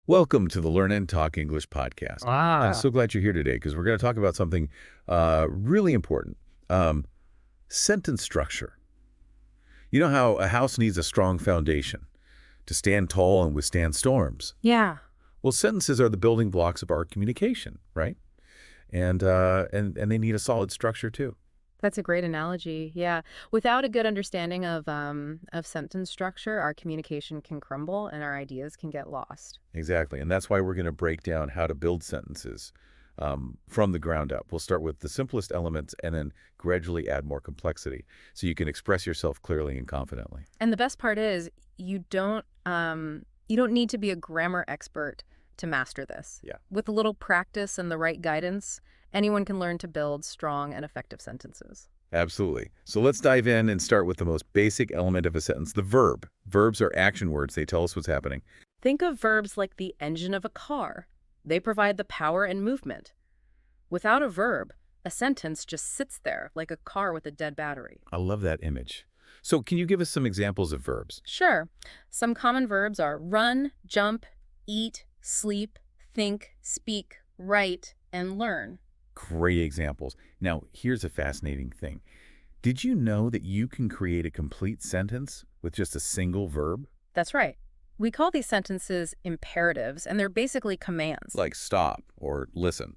Welcome to the Learn and Talk English podcast. I'm Ah, so glad you're here today because we're going to talk about something really important. Sentence structure. You know how a house needs a strong foundation to stand tall and withstand storms? yeah, Well, sentences are the building blocks of our communication, right? And they need a solid structure too. that's a great analogy. Yeah. Without a good understanding of sentence structure, our communication can crumble and our ideas can get lost. Exactly. And that's why we're going to break down how to build sentences from the ground up. We'll start with the simplest elements and then gradually add more complexity so you can express yourself clearly and confidently. And the best part is you don't need to be a grammar expert to master this. Yeah. With a little practice and the right guidance, anyone can learn to build strong and effective sentences. Absolutely. So let's dive in and start with the most basic element of a sentence, the verb. Verbs are action words. They tell us what's happening. Think of verbs like the engine of a car. They provide the power and movement. Without a verb, a sentence just sits there like a car with a dead battery. I love that image. So can you give us some examples of verbs? Sure. Some common verbs are run, jump, eat, sleep, think, speak, write, and learn. Great examples. Now, here's a fascinating thing. Did you know that you can create a complete sentence with just a single verb? That's right. We call these sentences imperatives, and they're basically commands. Like stop or listen.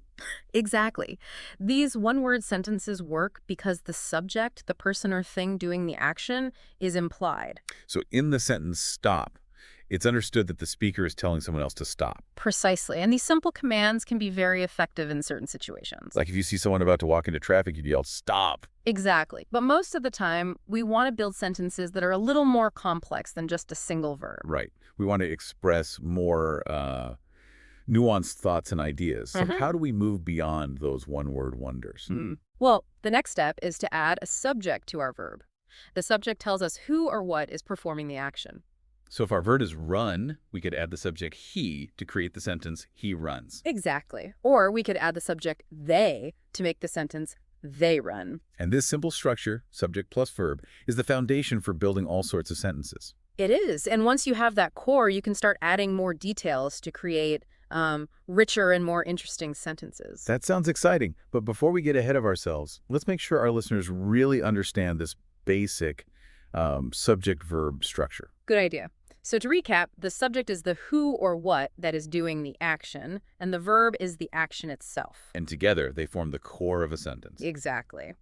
Exactly. These one-word sentences work because the subject, the person or thing doing the action, is implied. So in the sentence stop, it's understood that the speaker is telling someone else to stop. Precisely. And these simple commands can be very effective in certain situations. Like if you see someone about to walk into traffic, you'd yell, stop. Exactly. But most of the time, we want to build sentences that are a little more complex than just a single verb. Right. We want to express more nuanced thoughts and ideas. So how do we move beyond those one-word wonders? Well, the next step is to add a subject to our verb. The subject tells us who or what is performing the action. So if our verb is run, we could add the subject he to create the sentence, he runs. Exactly. Or we could add the subject they to make the sentence they run. And this simple structure, subject plus verb, is the foundation for building all sorts of sentences. It is. And once you have that core, you can start adding more details to create richer and more interesting sentences. That sounds exciting. But before we get ahead of ourselves, let's make sure our listeners really understand this basic subject-verb structure. Good idea. So to recap, the subject is the who or what that is doing the action, and the verb is the action itself. And together, they form the core of a sentence. Exactly.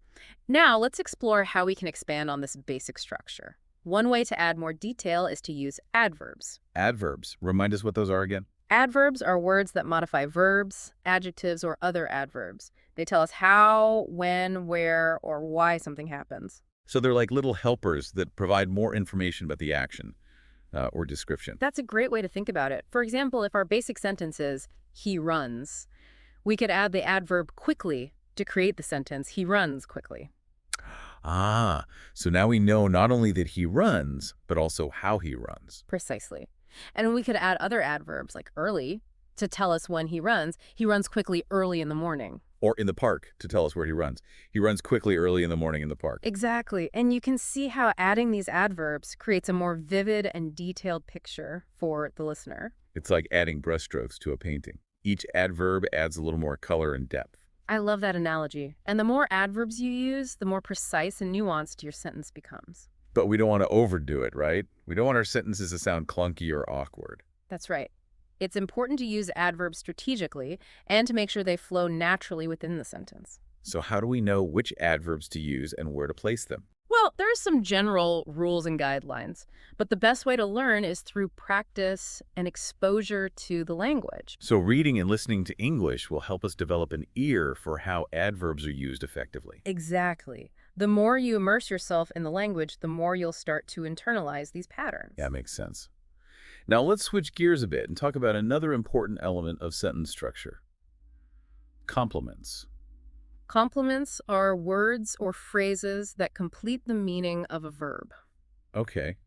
Now, let's explore how we can expand on this basic structure. One way to add more detail is to use adverbs. Adverbs. Remind us what those are again. Adverbs are words that modify verbs, adjectives, or other adverbs. They tell us how, when, where, or why something happens. So they're like little helpers that provide more information about the action or description. That's a great way to think about it. For example, if our basic sentence is, he runs, we could add the adverb quickly to create the sentence, he runs quickly. Ah, so now we know not only that he runs, but also how he runs. Precisely. And we could add other adverbs like early to tell us when he runs. He runs quickly early in the morning. Or in the park to tell us where he runs. He runs quickly early in the morning in the park. Exactly. And you can see how adding these adverbs creates a more vivid and detailed picture for the listener. It's like adding brushstrokes to a painting. Each adverb adds a little more color and depth. I love that analogy. And the more adverbs you use, the more precise and nuanced your sentence becomes. But we don't want to overdo it, right? We don't want our sentences to sound clunky or awkward. That's right. It's important to use adverbs strategically and to make sure they flow naturally within the sentence. So how do we know which adverbs to use and where to place them? Well, there are some general rules and guidelines, but the best way to learn is through practice and exposure to the language. So reading and listening to English will help us develop an ear for how adverbs are used effectively. Exactly. The more you immerse yourself in the language, the more you'll start to internalize these patterns. Yeah, makes sense. Now let's switch gears a bit and talk about another important element of sentence structure. Complements. Complements are words or phrases that complete the meaning of a verb. Okay,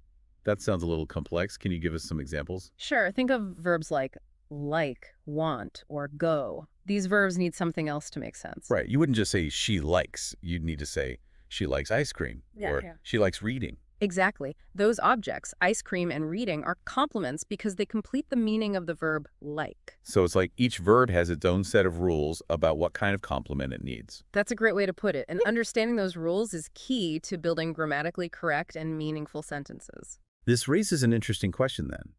that sounds a little complex. Can you give us some examples? Sure, think of verbs like, want, or go. These verbs need something else to make sense. Right, you wouldn't just say she likes. You'd need to say she likes ice cream or she likes reading. Exactly. Those objects, ice cream and reading, are complements because they complete the meaning of the verb like. So it's like each verb has its own set of rules about what kind of complement it needs. That's a great way to put it, and understanding those rules is key to building grammatically correct and meaningful sentences. This raises an interesting question then.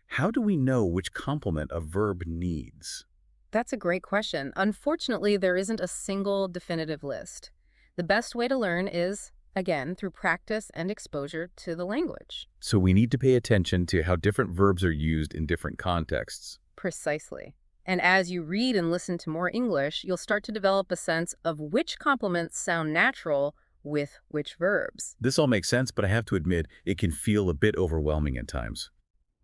How do we know which complement a verb needs? That's a great question. Unfortunately, there isn't a single definitive list. The best way to learn is, again, through practice and exposure to the language. So we need to pay attention to how different verbs are used in different contexts. Precisely. And as you read and listen to more English, you'll start to develop a sense of which complements sound natural with which verbs. This all makes sense, but I have to admit, it can feel a bit overwhelming at times.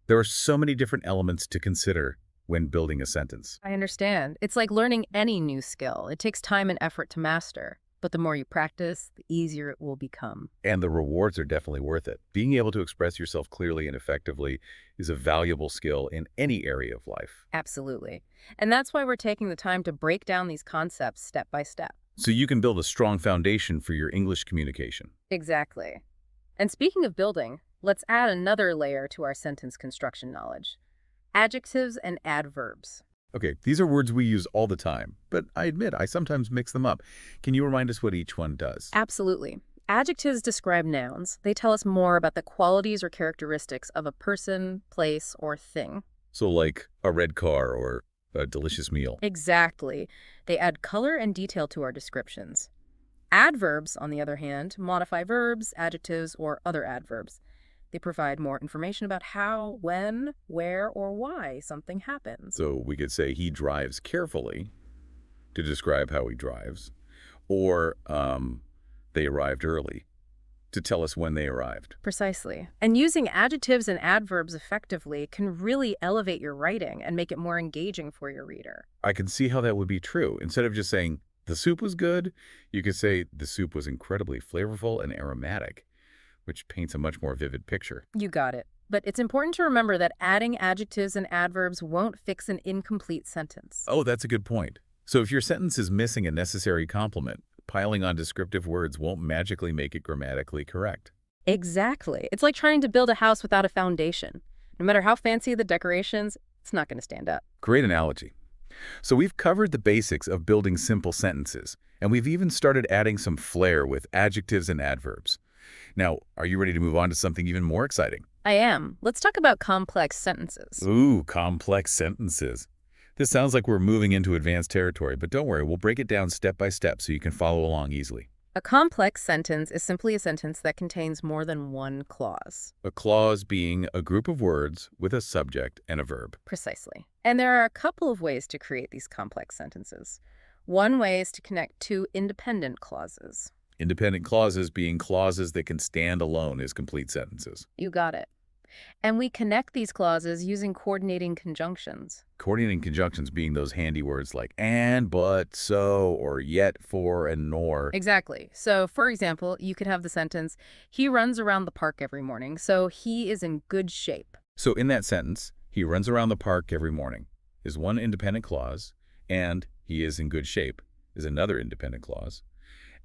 There are so many different elements to consider when building a sentence. I understand. It's like learning any new skill. It takes time and effort to master. But the more you practice, the easier it will become. And the rewards are definitely worth it. Being able to express yourself clearly and effectively is a valuable skill in any area of life. Absolutely. And that's why we're taking the time to break down these concepts step by step. So you can build a strong foundation for your English communication. Exactly. And speaking of building, let's add another layer to our sentence construction knowledge. Adjectives and adverbs. Okay, these are words we use all the time, but I admit I sometimes mix them up. Can you remind us what each one does? Absolutely. Adjectives describe nouns. They tell us more about the qualities or characteristics of a person, place, or thing. So like a red car or a delicious meal. Exactly. They add color and detail to our descriptions. Adverbs, on the other hand, modify verbs, adjectives, or other adverbs. They provide more information about how, when, where, or why something happens. So we could say he drives carefully to describe how he drives, or they arrived early to tell us when they arrived. Precisely. And using adjectives and adverbs effectively can really elevate your writing and make it more engaging for your reader. I can see how that would be true. Instead of just saying, the soup was good, you could say, the soup was incredibly flavorful and aromatic, which paints a much more vivid picture. You got it. But it's important to remember that adding adjectives and adverbs won't fix an incomplete sentence. Oh, that's a good point. So if your sentence is missing a necessary complement, piling on descriptive words won't magically make it grammatically correct. Exactly. It's like trying to build a house without a foundation. No matter how fancy the decorations, it's not going to stand up. Great analogy. So we've covered the basics of building simple sentences, and we've even started adding some flair with adjectives and adverbs. Now, are you ready to move on to something even more exciting? I am. Let's talk about complex sentences. Ooh, complex sentences. This sounds like we're moving into advanced territory, but don't worry, we'll break it down step by step so you can follow along easily. A complex sentence is simply a sentence that contains more than one clause. A clause being a group of words with a subject and a verb. Precisely. And there are a couple of ways to create these complex sentences. One way is to connect two independent clauses. Independent clauses being clauses that can stand alone as complete sentences. You got it. And we connect these clauses using coordinating conjunctions. Coordinating conjunctions being those handy words like and, but, so, or yet, for, and nor. Exactly. So, for example, you could have the sentence, he runs around the park every morning, so he is in good shape. So in that sentence, he runs around the park every morning is one independent clause, and he is in good shape is another independent clause.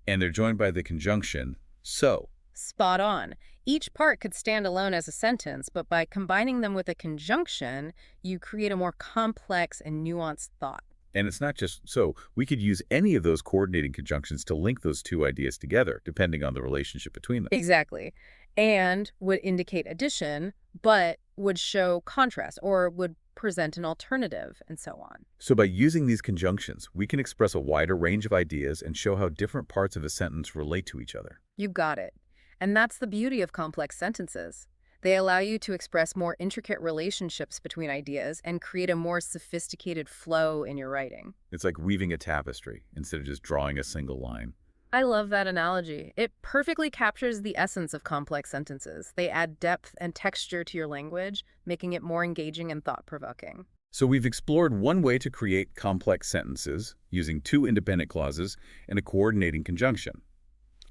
And they're joined by the conjunction so. Spot on. Each part could stand alone as a sentence, but by combining them with a conjunction, you create a more complex and nuanced thought. And it's not just so. We could use any of those coordinating conjunctions to link those two ideas together, depending on the relationship between them. Exactly. And would indicate addition, but would show contrast or would present an alternative, and so on. So by using these conjunctions, we can express a wider range of ideas and show how different parts of a sentence relate to each other. You got it. And that's the beauty of complex sentences. They allow you to express more intricate relationships between ideas and create a more sophisticated flow in your writing. It's like weaving a tapestry instead of just drawing a single line. I love that analogy. It perfectly captures the essence of complex sentences. They add depth and texture to your language, making it more engaging and thought-provoking. So we've explored one way to create complex sentences using two independent clauses and a coordinating conjunction.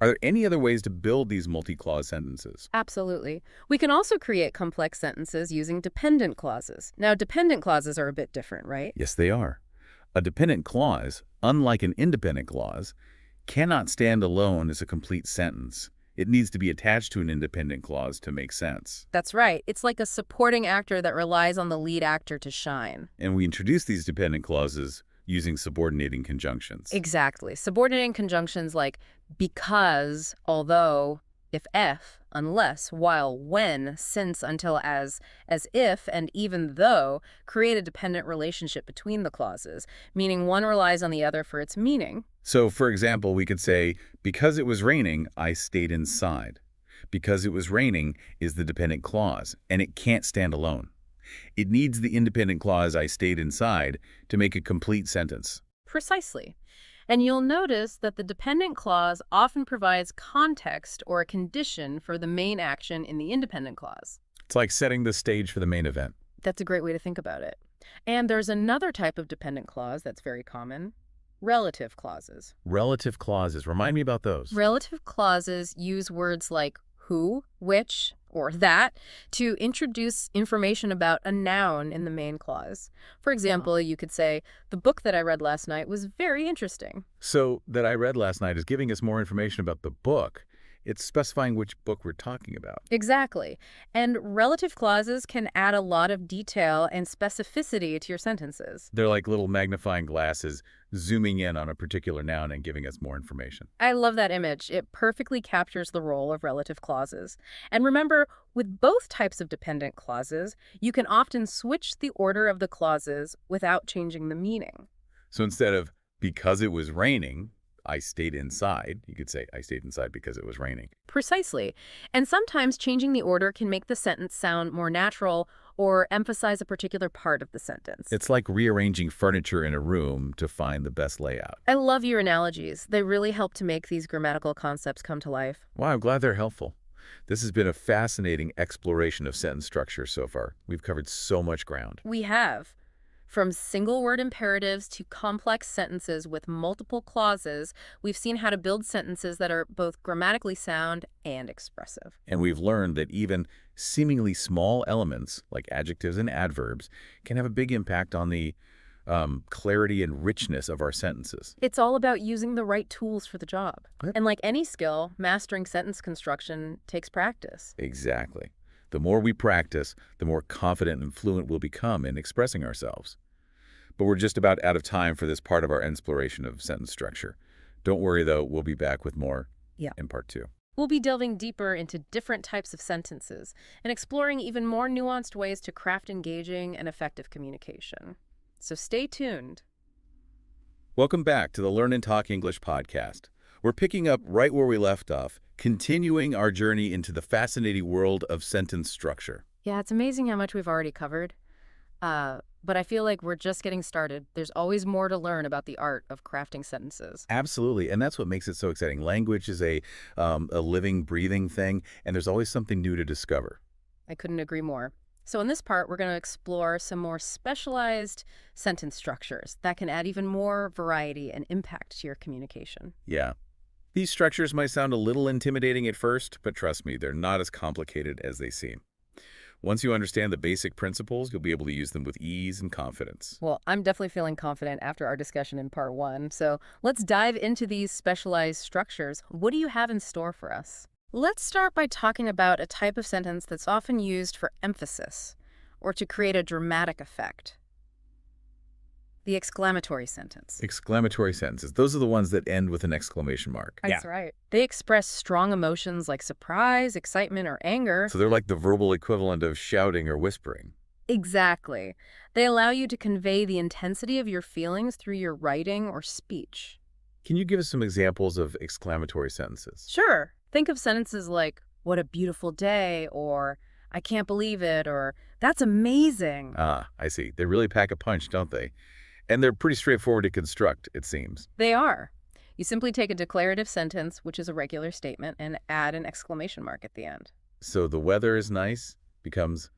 Are there any other ways to build these multi-clause sentences? Absolutely. We can also create complex sentences using dependent clauses. Now, dependent clauses are a bit different, right? Yes, they are. A dependent clause, unlike an independent clause, cannot stand alone as a complete sentence. It needs to be attached to an independent clause to make sense. That's right. It's like a supporting actor that relies on the lead actor to shine. And we introduce these dependent clauses using subordinating conjunctions. Exactly. Subordinating conjunctions like because, although, if, unless, while, when, since, until, as if, and even though create a dependent relationship between the clauses, meaning one relies on the other for its meaning. So, for example, we could say, because it was raining, I stayed inside. Because it was raining is the dependent clause, and it can't stand alone. It needs the independent clause, I stayed inside, to make a complete sentence. Precisely. And you'll notice that the dependent clause often provides context or a condition for the main action in the independent clause. It's like setting the stage for the main event. That's a great way to think about it. And there's another type of dependent clause that's very common: relative clauses. Relative clauses. Remind me about those. Relative clauses use words like who, which, or that to introduce information about a noun in the main clause. For example, you could say, the book that I read last night was very interesting. So, that I read last night is giving us more information about the book. It's specifying which book we're talking about. Exactly. And relative clauses can add a lot of detail and specificity to your sentences. They're like little magnifying glasses zooming in on a particular noun and giving us more information. I love that image. It perfectly captures the role of relative clauses. And remember, with both types of dependent clauses, you can often switch the order of the clauses without changing the meaning. So instead of because it was raining, I stayed inside, you could say I stayed inside because it was raining. Precisely. And sometimes changing the order can make the sentence sound more natural or emphasize a particular part of the sentence. It's like rearranging furniture in a room to find the best layout. I love your analogies. They really help to make these grammatical concepts come to life. Wow, I'm glad they're helpful. This has been a fascinating exploration of sentence structure so far. We've covered so much ground. We have. From single-word imperatives to complex sentences with multiple clauses, we've seen how to build sentences that are both grammatically sound and expressive. And we've learned that even seemingly small elements, like adjectives and adverbs, can have a big impact on the clarity and richness of our sentences. It's all about using the right tools for the job. Yep. And like any skill, mastering sentence construction takes practice. Exactly. The more we practice, the more confident and fluent we'll become in expressing ourselves. But we're just about out of time for this part of our exploration of sentence structure. Don't worry, though, we'll be back with more in part 2. We'll be delving deeper into different types of sentences and exploring even more nuanced ways to craft engaging and effective communication. So stay tuned. Welcome back to the Learn and Talk English podcast. We're picking up right where we left off, continuing our journey into the fascinating world of sentence structure. Yeah, it's amazing how much we've already covered. But I feel like we're just getting started. There's always more to learn about the art of crafting sentences. Absolutely, and that's what makes it so exciting. Language is a living, breathing thing, and there's always something new to discover. I couldn't agree more. So in this part, we're going to explore some more specialized sentence structures that can add even more variety and impact to your communication. Yeah. These structures might sound a little intimidating at first, but trust me, they're not as complicated as they seem. Once you understand the basic principles, you'll be able to use them with ease and confidence. Well, I'm definitely feeling confident after our discussion in part 1. So let's dive into these specialized structures. What do you have in store for us? Let's start by talking about a type of sentence that's often used for emphasis or to create a dramatic effect. The exclamatory sentence. Exclamatory sentences. Those are the ones that end with an exclamation mark. That's right. They express strong emotions like surprise, excitement, or anger. So they're like the verbal equivalent of shouting or whispering. Exactly. They allow you to convey the intensity of your feelings through your writing or speech. Can you give us some examples of exclamatory sentences? Sure. Think of sentences like, what a beautiful day, or I can't believe it, or that's amazing. Ah, I see. They really pack a punch, don't they? And they're pretty straightforward to construct, it seems. They are. You simply take a declarative sentence, which is a regular statement, and add an exclamation mark at the end. So the weather is nice becomes,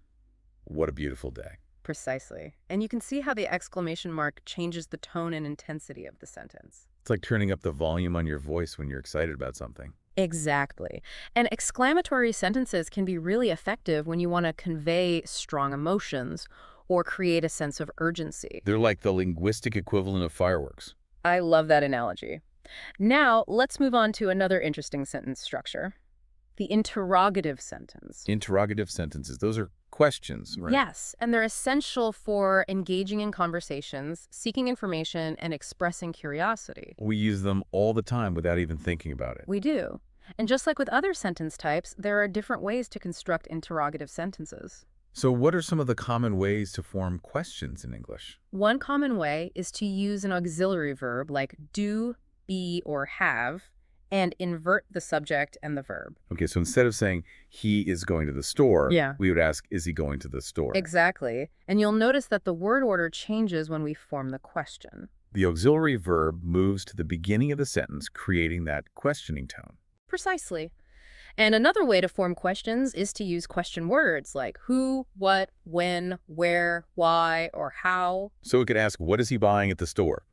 what a beautiful day. Precisely. And you can see how the exclamation mark changes the tone and intensity of the sentence. It's like turning up the volume on your voice when you're excited about something. Exactly. And exclamatory sentences can be really effective when you want to convey strong emotions or create a sense of urgency. They're like the linguistic equivalent of fireworks. I love that analogy. Now, let's move on to another interesting sentence structure: The interrogative sentence. Interrogative sentences. Those are questions, right? Yes, and they're essential for engaging in conversations, seeking information, and expressing curiosity. We use them all the time without even thinking about it. We do. And just like with other sentence types, there are different ways to construct interrogative sentences. So what are some of the common ways to form questions in English? One common way is to use an auxiliary verb like do, be, or have, and invert the subject and the verb. Okay, so instead of saying he is going to the store, Yeah. we would ask, is he going to the store? Exactly. And you'll notice that the word order changes when we form the question. The auxiliary verb moves to the beginning of the sentence, creating that questioning tone. Precisely. And another way to form questions is to use question words like who, what, when, where, why, or how. So we could ask, what is he buying at the store?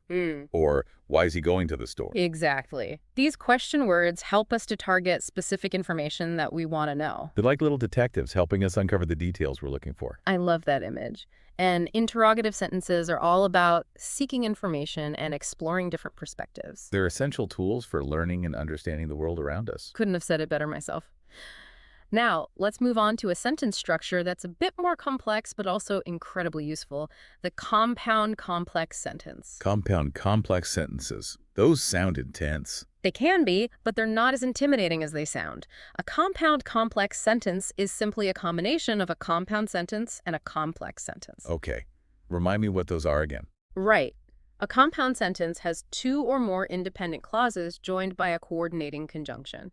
Or why is he going to the store? Exactly. These question words help us to target specific information that we want to know. They're like little detectives helping us uncover the details we're looking for. I love that image. And interrogative sentences are all about seeking information and exploring different perspectives. They're essential tools for learning and understanding the world around us. Couldn't have said it better myself. Now, let's move on to a sentence structure that's a bit more complex but also incredibly useful, the compound complex sentence. Compound complex sentences. Those sound intense. They can be, but they're not as intimidating as they sound. A compound complex sentence is simply a combination of a compound sentence and a complex sentence. Okay. Remind me what those are again. Right. A compound sentence has two or more independent clauses joined by a coordinating conjunction.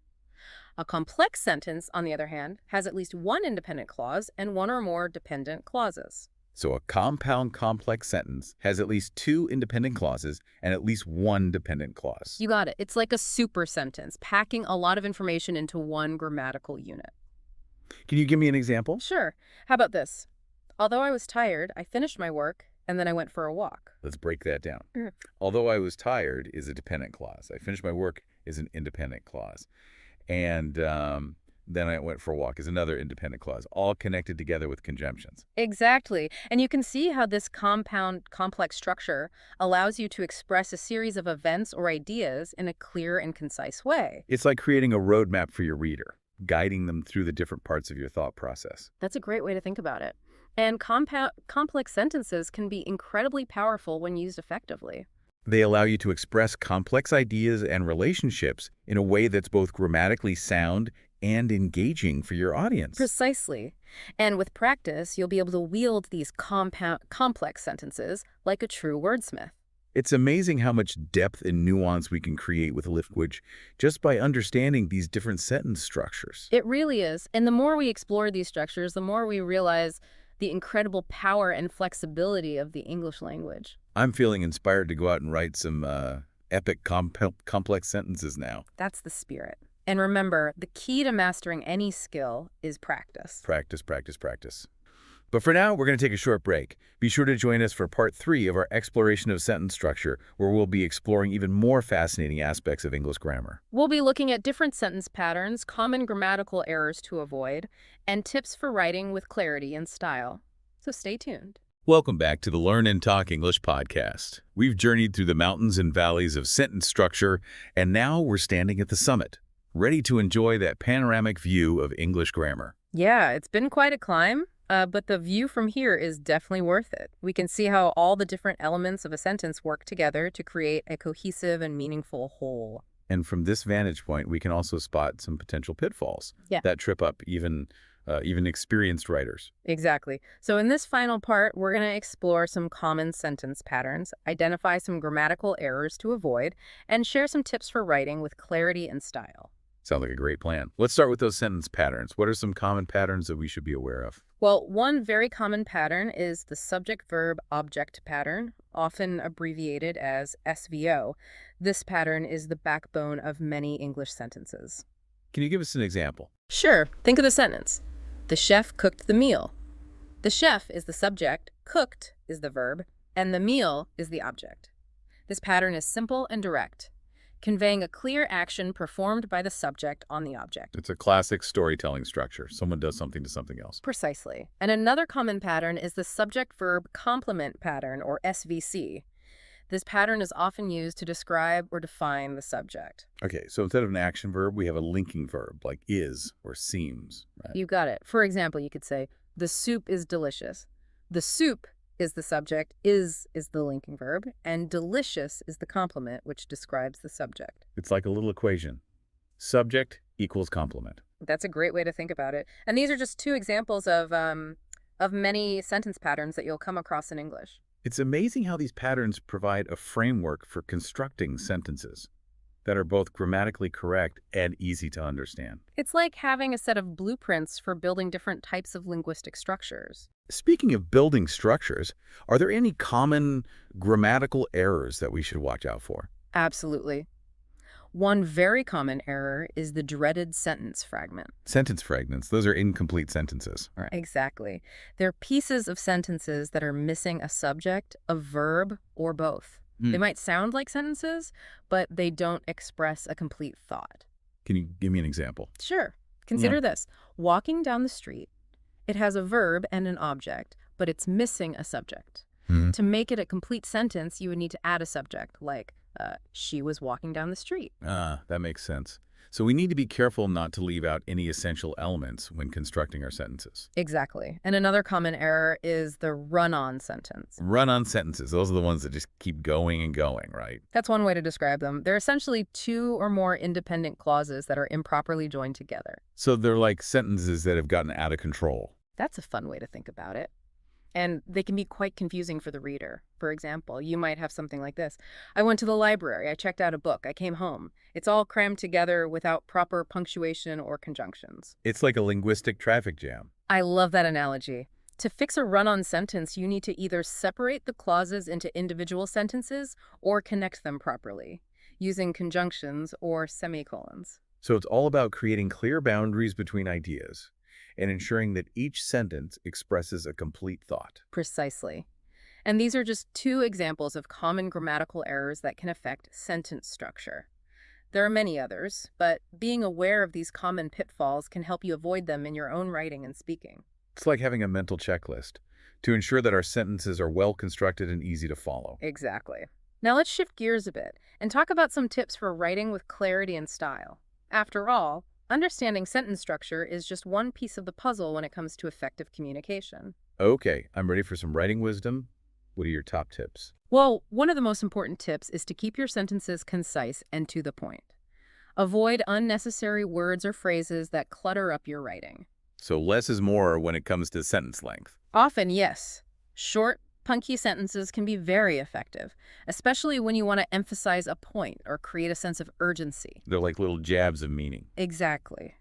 A complex sentence, on the other hand, has at least one independent clause and one or more dependent clauses. So a compound complex sentence has at least two independent clauses and at least one dependent clause. You got it. It's like a super sentence, packing a lot of information into one grammatical unit. Can you give me an example? Sure. How about this? Although I was tired, I finished my work, and then I went for a walk. Let's break that down. Mm. Although I was tired is a dependent clause. I finished my work is an independent clause. And then I went for a walk is another independent clause, all connected together with conjunctions. Exactly. And you can see how this compound complex structure allows you to express a series of events or ideas in a clear and concise way. It's like creating a roadmap for your reader, guiding them through the different parts of your thought process. That's a great way to think about it. And complex sentences can be incredibly powerful when used effectively. They allow you to express complex ideas and relationships in a way that's both grammatically sound and engaging for your audience. Precisely. And with practice, you'll be able to wield these complex sentences like a true wordsmith. It's amazing how much depth and nuance we can create with language just by understanding these different sentence structures. It really is. And the more we explore these structures, the more we realize the incredible power and flexibility of the English language. I'm feeling inspired to go out and write some epic complex sentences now. That's the spirit. And remember, the key to mastering any skill is practice. Practice, practice, practice. But for now, we're going to take a short break. Be sure to join us for part 3 of our exploration of sentence structure, where we'll be exploring even more fascinating aspects of English grammar. We'll be looking at different sentence patterns, common grammatical errors to avoid, and tips for writing with clarity and style. So stay tuned. Welcome back to the Learn and Talk English podcast. We've journeyed through the mountains and valleys of sentence structure, and now we're standing at the summit, ready to enjoy that panoramic view of English grammar. Yeah, it's been quite a climb, but the view from here is definitely worth it. We can see how all the different elements of a sentence work together to create a cohesive and meaningful whole. And from this vantage point, we can also spot some potential pitfalls that trip up even experienced writers. Exactly. So in this final part, we're going to explore some common sentence patterns, identify some grammatical errors to avoid, and share some tips for writing with clarity and style. Sounds like a great plan. Let's start with those sentence patterns. What are some common patterns that we should be aware of? Well, one very common pattern is the subject-verb-object pattern, often abbreviated as SVO. This pattern is the backbone of many English sentences. Can you give us an example? Sure. Think of the sentence. The chef cooked the meal. The chef is the subject, cooked is the verb, and the meal is the object. This pattern is simple and direct, conveying a clear action performed by the subject on the object. It's a classic storytelling structure. Someone does something to something else. Precisely. And another common pattern is the subject-verb complement pattern, or SVC. This pattern is often used to describe or define the subject. Okay, so instead of an action verb, we have a linking verb like is or seems, right? You got it. For example, you could say, the soup is delicious. The soup is the subject, is the linking verb, and delicious is the complement, which describes the subject. It's like a little equation. Subject equals complement. That's a great way to think about it. And these are just two examples of many sentence patterns that you'll come across in English. It's amazing how these patterns provide a framework for constructing sentences that are both grammatically correct and easy to understand. It's like having a set of blueprints for building different types of linguistic structures. Speaking of building structures, are there any common grammatical errors that we should watch out for? Absolutely. One very common error is the dreaded sentence fragment. Sentence fragments, those are incomplete sentences. All right. Exactly. They're pieces of sentences that are missing a subject, a verb, or both. They might sound like sentences, but they don't express a complete thought. Can you give me an example? Sure. Consider this. Walking down the street, it has a verb and an object, but it's missing a subject. To make it a complete sentence, you would need to add a subject, like, she was walking down the street. That makes sense. So we need to be careful not to leave out any essential elements when constructing our sentences. Exactly. And another common error is the run-on sentence. Run-on sentences, those are the ones that just keep going and going, right? That's one way to describe them. They're essentially two or more independent clauses that are improperly joined together. So they're like sentences that have gotten out of control. That's a fun way to think about it. And they can be quite confusing for the reader. For example, you might have something like this. I went to the library, I checked out a book, I came home. It's all crammed together without proper punctuation or conjunctions. It's like a linguistic traffic jam. I love that analogy. To fix a run-on sentence, you need to either separate the clauses into individual sentences or connect them properly, using conjunctions or semicolons. So it's all about creating clear boundaries between ideas and ensuring that each sentence expresses a complete thought. Precisely. And these are just two examples of common grammatical errors that can affect sentence structure. There are many others, but being aware of these common pitfalls can help you avoid them in your own writing and speaking. It's like having a mental checklist to ensure that our sentences are well constructed and easy to follow. Exactly. Now let's shift gears a bit and talk about some tips for writing with clarity and style. After all, understanding sentence structure is just one piece of the puzzle when it comes to effective communication. Okay, I'm ready for some writing wisdom. What are your top tips? Well, one of the most important tips is to keep your sentences concise and to the point. Avoid unnecessary words or phrases that clutter up your writing. So less is more when it comes to sentence length. Often, yes. Short, punky sentences can be very effective, especially when you want to emphasize a point or create a sense of urgency. They're like little jabs of meaning. Exactly.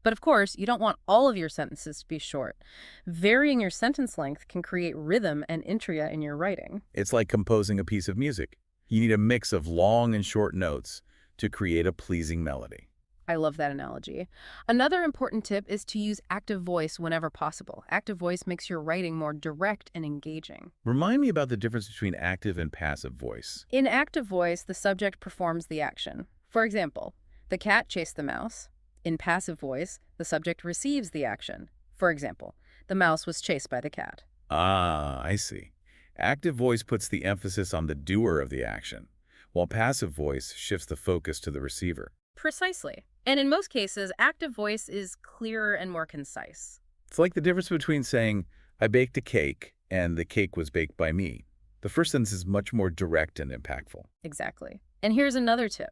But of course, you don't want all of your sentences to be short. Varying your sentence length can create rhythm and intria in your writing. It's like composing a piece of music. You need a mix of long and short notes to create a pleasing melody. I love that analogy. Another important tip is to use active voice whenever possible. Active voice makes your writing more direct and engaging. Remind me about the difference between active and passive voice. In active voice, the subject performs the action. For example, the cat chased the mouse. In passive voice, the subject receives the action. For example, the mouse was chased by the cat. Ah, I see. Active voice puts the emphasis on the doer of the action, while passive voice shifts the focus to the receiver. Precisely. And in most cases, active voice is clearer and more concise. It's like the difference between saying, I baked a cake, and the cake was baked by me. The first sentence is much more direct and impactful. Exactly. And here's another tip.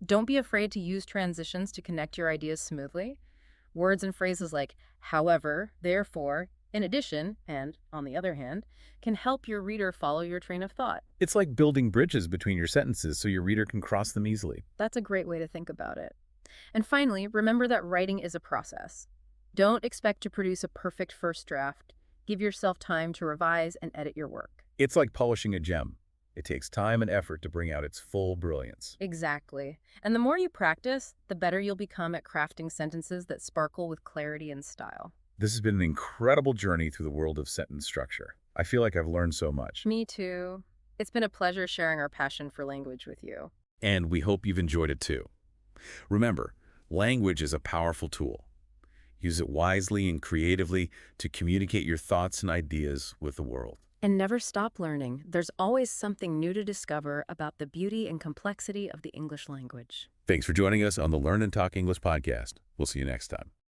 Don't be afraid to use transitions to connect your ideas smoothly. Words and phrases like however, therefore, in addition, and on the other hand, can help your reader follow your train of thought. It's like building bridges between your sentences so your reader can cross them easily. That's a great way to think about it. And finally, remember that writing is a process. Don't expect to produce a perfect first draft. Give yourself time to revise and edit your work. It's like polishing a gem. It takes time and effort to bring out its full brilliance. Exactly. And the more you practice, the better you'll become at crafting sentences that sparkle with clarity and style. This has been an incredible journey through the world of sentence structure. I feel like I've learned so much. Me too. It's been a pleasure sharing our passion for language with you. And we hope you've enjoyed it too. Remember, language is a powerful tool. Use it wisely and creatively to communicate your thoughts and ideas with the world. And never stop learning. There's always something new to discover about the beauty and complexity of the English language. Thanks for joining us on the Learn and Talk English podcast. We'll see you next time.